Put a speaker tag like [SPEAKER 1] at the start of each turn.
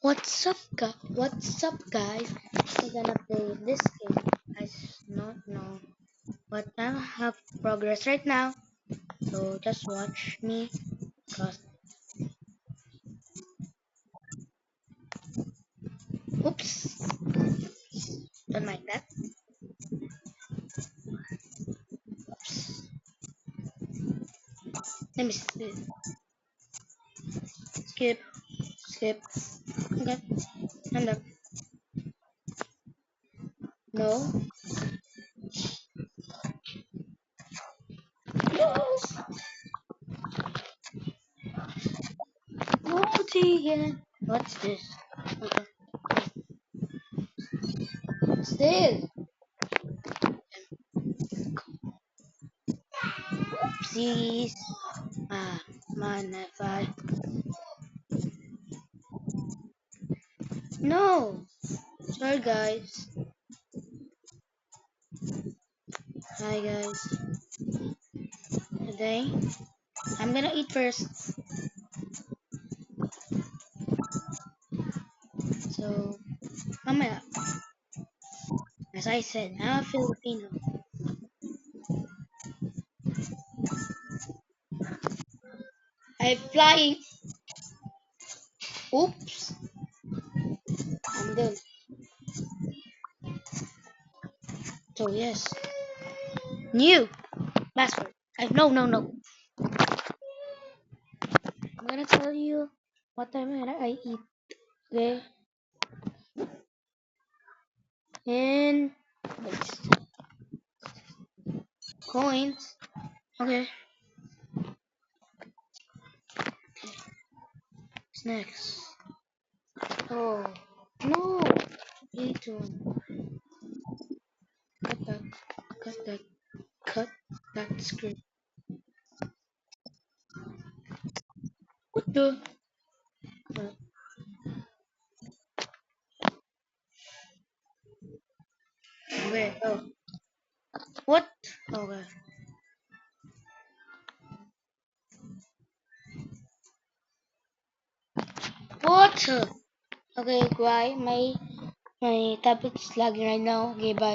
[SPEAKER 1] What's up, guys? We're gonna play this game. I don't know, but I have progress right now. So just watch me. Cause oops, don't mind that. Oops. Let me skip, skip. Okay, I'm done. No, no, no, TN. What's this? Okay, what's this? Oopsies. Ah, man, if I no. Sorry, guys. Hi, guys. Today I'm gonna eat first. So, mamaya, as I said, I'm a Filipino. I'm flying. Oops, I'm done. So, yes, new password. No, no, no. I'm gonna tell you what time I eat. Okay, and wait, coins. Okay, snacks. Oh, no. Eat one. Cut that, cut that, cut that screen. What the? Uh, okay, oh. What? Okay. What? Okay, why? My tablet's lagging right now. Okay, bye.